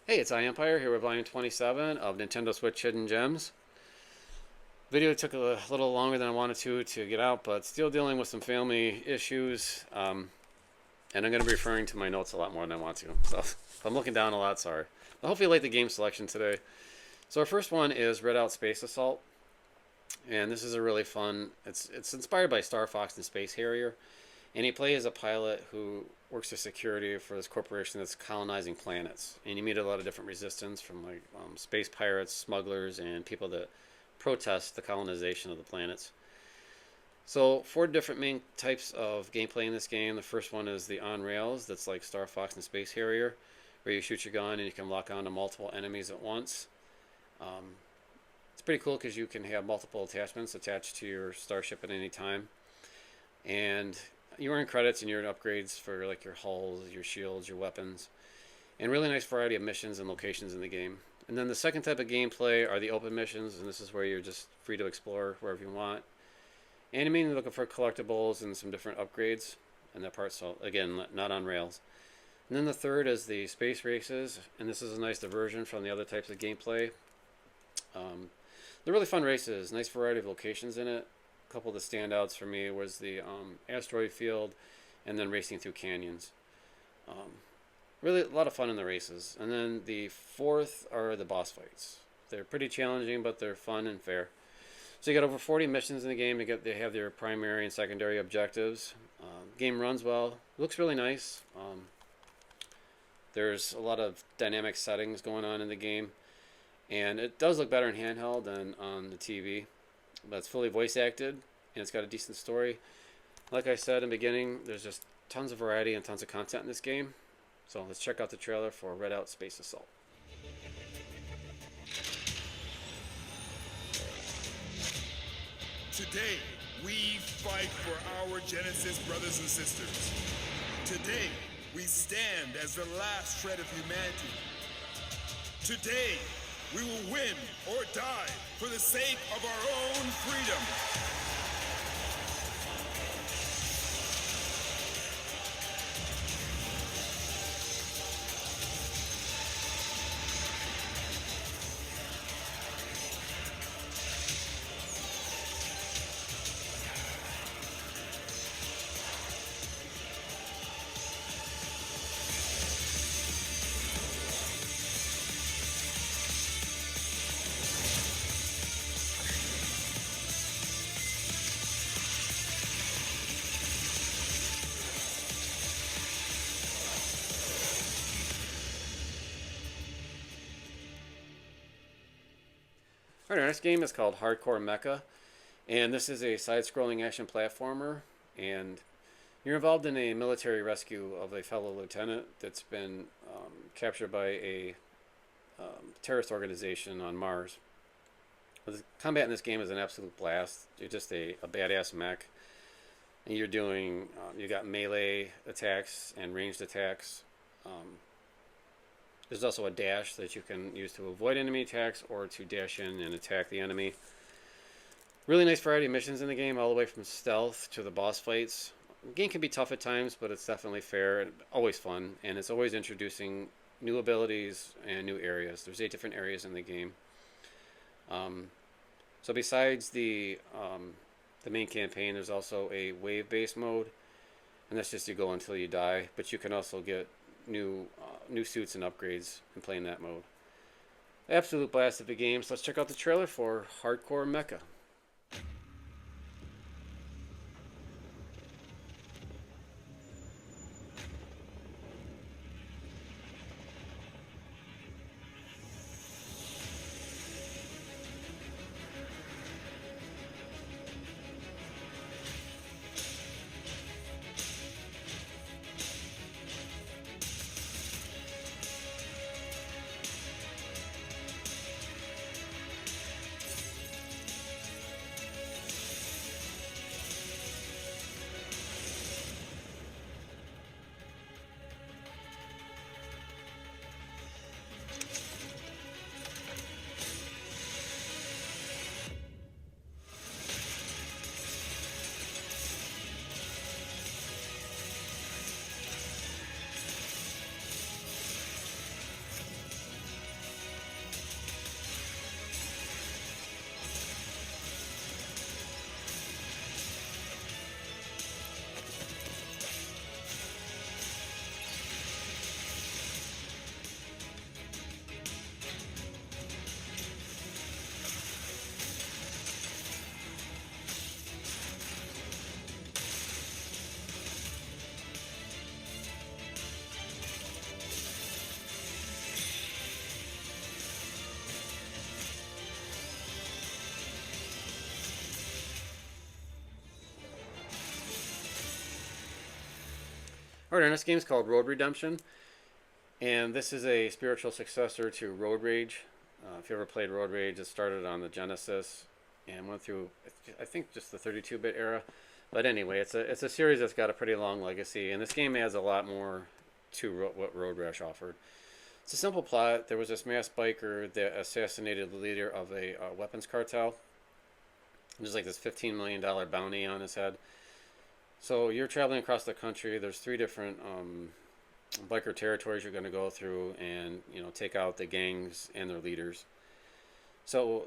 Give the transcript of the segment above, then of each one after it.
Hey, it's iEmpire here with volume 27 of Nintendo Switch Hidden Gems. Video took a little longer than I wanted to get out, but still dealing with some family issues. And I'm going to be referring to my notes a lot more than I want to. So if I'm looking down a lot, sorry. But hopefully you like the game selection today. So our first one is Redout Space Assault. And this is a really fun, it's inspired by Star Fox and Space Harrier. And you play as a pilot who works as security for this corporation that's colonizing planets. And you meet a lot of different resistance from like space pirates, smugglers, and people that protest the colonization of the planets. So four different main types of gameplay in this game. The first one is the on rails, that's like Star Fox and Space Harrier, where you shoot your gun and you can lock onto multiple enemies at once. It's pretty cool because you can have multiple attachments attached to your starship at any time. And you earn credits and you earn upgrades for like your hulls, your shields, your weapons, and really nice variety of missions and locations in the game. And then the second type of gameplay are the open missions, and this is where you're just free to explore wherever you want. And you're mainly looking for collectibles and some different upgrades in that part, so again, not on rails. And then the third is the space races, and this is a nice diversion from the other types of gameplay. They're really fun races, nice variety of locations in it. A couple of the standouts for me was the asteroid field and then racing through canyons. Really a lot of fun in the races. And then the fourth are the boss fights. They're pretty challenging, but they're fun and fair. So you got over 40 missions in the game. They have their primary and secondary objectives. Game runs well. Looks really nice. There's a lot of dynamic settings going on in the game. And it does look better in handheld than on the TV. But it's fully voice acted, and it's got a decent story. Like I said in the beginning, there's just tons of variety and tons of content in this game. So let's check out the trailer for Redout Space Assault. Today, we fight for our Genesis brothers and sisters. Today, we stand as the last shred of humanity. Today, we will win or die for the sake of our own freedom. Alright, our next game is called Hardcore Mecha, and this is a side-scrolling action platformer, and you're involved in a military rescue of a fellow lieutenant that's been captured by a terrorist organization on Mars. The combat in this game is an absolute blast. You're just a badass mech, and you're doing, you got melee attacks and ranged attacks. There's also a dash that you can use to avoid enemy attacks or to dash in and attack the enemy. Really nice variety of missions in the game, all the way from stealth to the boss fights. The game can be tough at times, but it's definitely fair and always fun, and it's always introducing new abilities and new areas. There's 8 different areas in the game. So besides the main campaign, there's also a wave-based mode, and that's just you go until you die, but you can also get new suits and upgrades in playing that mode. Absolute blast of the game. So let's check out the trailer for Hardcore Mecha. Alright, our next game is called Road Redemption, and this is a spiritual successor to Road Rage. If you ever played Road Rage, it started on the Genesis and went through, I think, just the 32-bit era. But anyway, it's a series that's got a pretty long legacy, and this game adds a lot more to what Road Rash offered. It's a simple plot. There was this masked biker that assassinated the leader of a weapons cartel. There's like this $15 million bounty on his head. So you're traveling across the country. There's 3 different biker territories you're going to go through, and take out the gangs and their leaders. So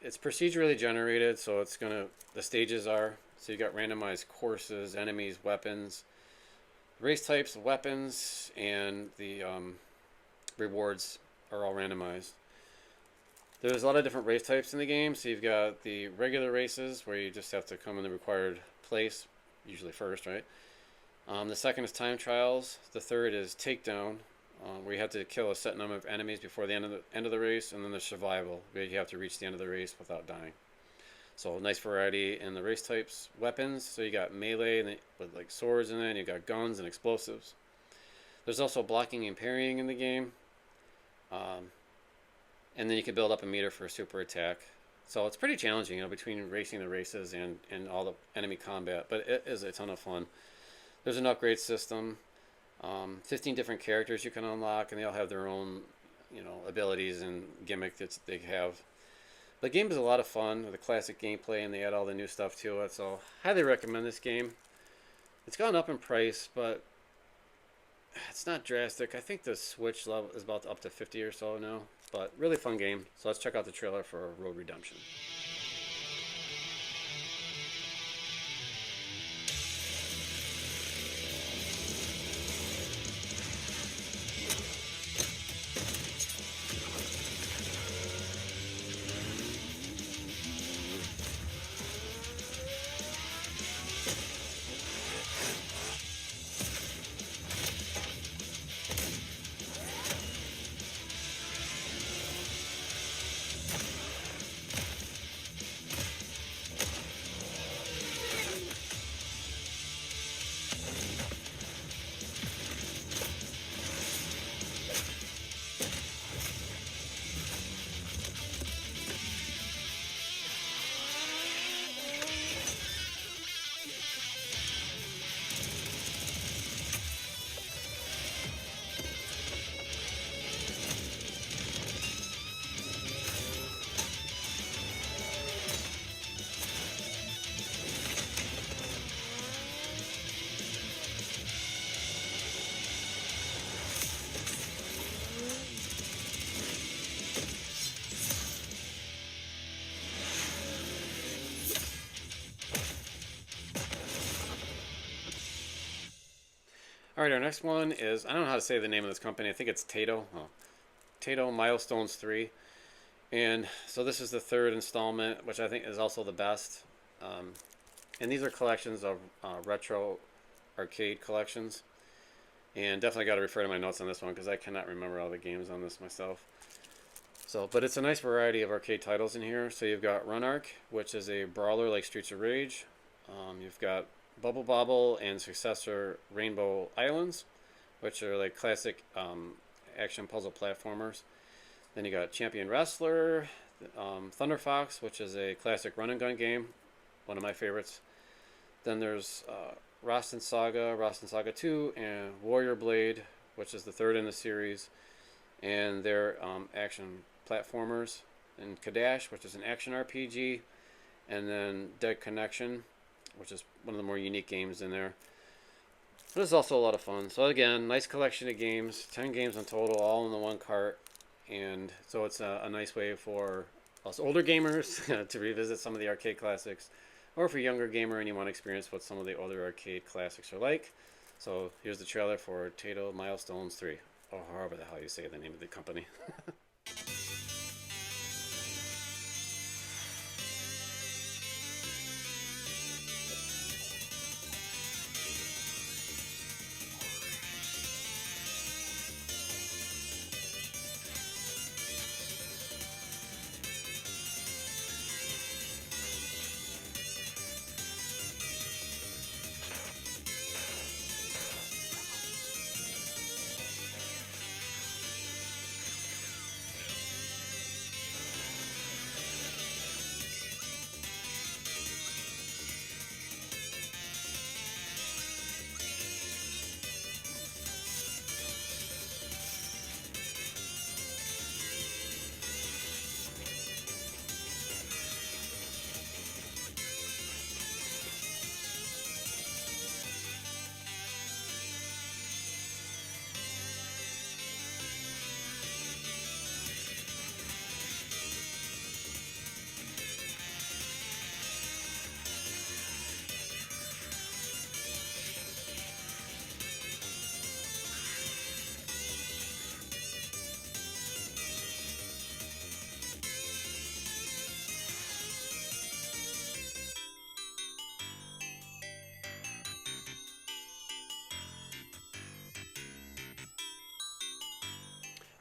it's procedurally generated. So the stages are. So you got randomized courses, enemies, weapons, race types, weapons, and the rewards are all randomized. There's a lot of different race types in the game. So you've got the regular races where you just have to come in the required place, usually first, right? The second is time trials. The third is takedown, where you have to kill a set number of enemies before the end of the race, and then there's survival, where you have to reach the end of the race without dying. So nice variety in the race types. Weapons, so you got melee with like swords in it, and you got guns and explosives. There's also blocking and parrying in the game, and then you can build up a meter for a super attack. So it's pretty challenging, between racing the races and all the enemy combat, but it is a ton of fun. There's an upgrade system, 15 different characters you can unlock, and they all have their own, abilities and gimmick that they have. The game is a lot of fun with the classic gameplay, and they add all the new stuff to it. So highly recommend this game. It's gone up in price, but it's not drastic. I think the Switch level is about up to 50 or so now, but really fun game. So let's check out the trailer for Road Redemption. Alright, our next one is, I don't know how to say the name of this company. I think it's Taito. Oh, Taito Milestones 3. And so this is the 3rd installment, which I think is also the best. And these are collections of retro arcade collections. And definitely got to refer to my notes on this one, because I cannot remember all the games on this myself. But it's a nice variety of arcade titles in here. So you've got Run Arc, which is a brawler like Streets of Rage. You've got Bubble Bobble and successor Rainbow Islands, which are like classic action puzzle platformers. Then you got Champion Wrestler, Thunder Fox, which is a classic run and gun game, one of my favorites. Then there's Rasten Saga 2, and Warrior Blade, which is the 3rd in the series, and they're action platformers. And Kadash, which is an action RPG, and then Dead Connection, which is one of the more unique games in there. But it's also a lot of fun. So again, nice collection of games, 10 games in total, all in the one cart. And so it's a nice way for us older gamers to revisit some of the arcade classics, or if you're a younger gamer and you want to experience what some of the older arcade classics are like. So here's the trailer for Taito Milestones 3, or however the hell you say the name of the company.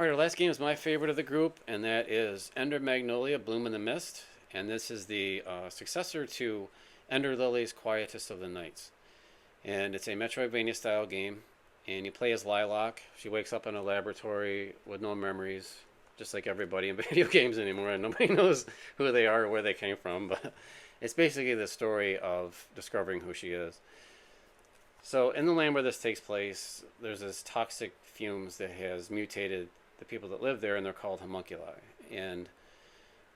All right, our last game is my favorite of the group, and that is Ender Magnolia Bloom in the Mist. And this is the successor to Ender Lily's Quietest of the Nights. And it's a Metroidvania style game, and you play as Lilac. She wakes up in a laboratory with no memories, just like everybody in video games anymore, and nobody knows who they are or where they came from. But it's basically the story of discovering who she is. So in the land where this takes place, there's this toxic fumes that has mutated the people that live there, and they're called homunculi. And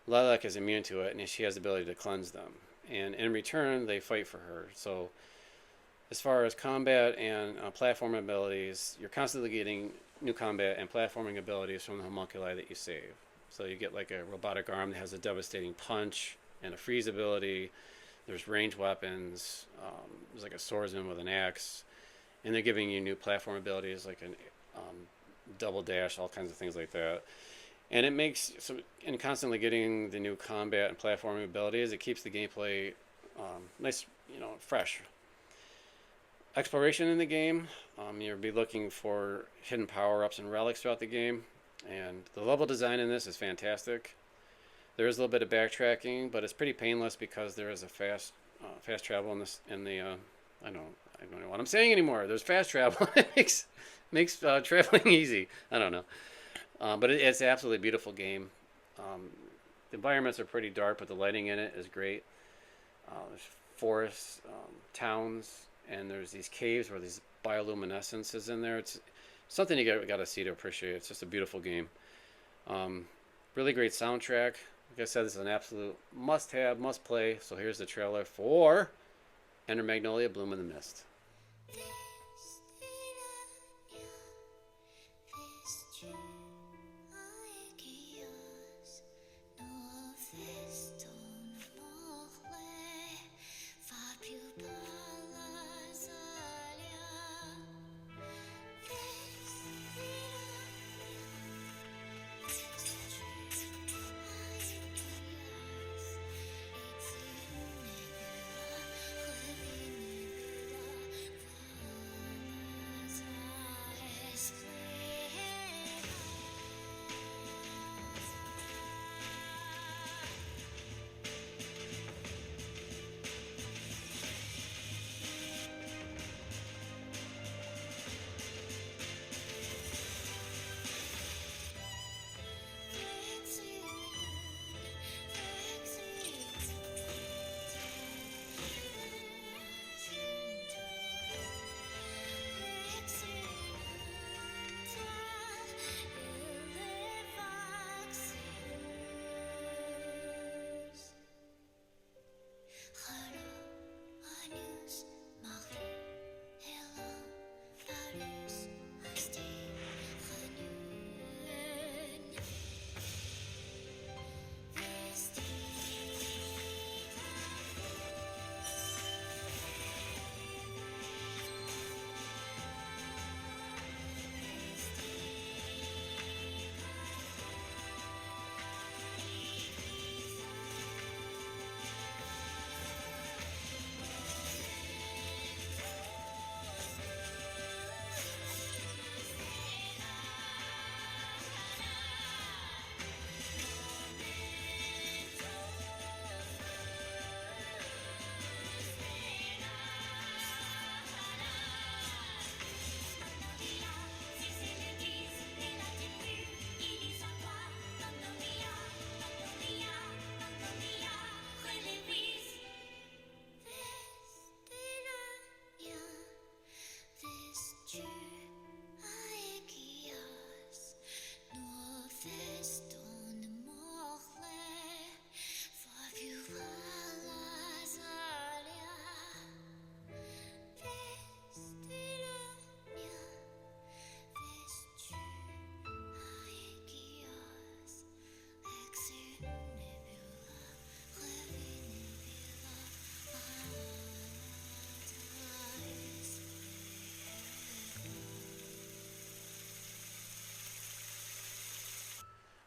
Lilac is immune to it, and she has the ability to cleanse them. And in return, they fight for her. So as far as combat and platform abilities, you're constantly getting new combat and platforming abilities from the homunculi that you save. So you get like a robotic arm that has a devastating punch and a freeze ability. There's range weapons. There's like a swordsman with an axe. And they're giving you new platform abilities like an double dash, all kinds of things like that. And it makes, and constantly getting the new combat and platforming abilities, it keeps the gameplay nice, fresh. Exploration in the game, you'll be looking for hidden power-ups and relics throughout the game. And the level design in this is fantastic. There is a little bit of backtracking, but it's pretty painless because there is a fast travel in this. I don't know what I'm saying anymore. There's fast travel. It makes traveling easy. I don't know, but it's an absolutely beautiful game. The environments are pretty dark, but the lighting in it is great. There's forests, towns, and there's these caves where these bioluminescence is in there. It's something you got to see to appreciate. It's just a beautiful game. Really great soundtrack. Like I said, this is an absolute must-have, must-play. So here's the trailer for Ender Magnolia Bloom in the Mist.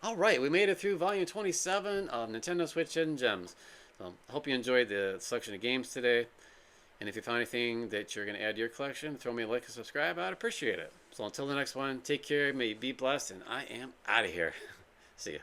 All right, we made it through Volume 27 of Nintendo Switch Hidden Gems. So I hope you enjoyed the selection of games today. And if you found anything that you're going to add to your collection, throw me a like and subscribe. I'd appreciate it. So until the next one, take care, may you be blessed, and I am out of here. See ya.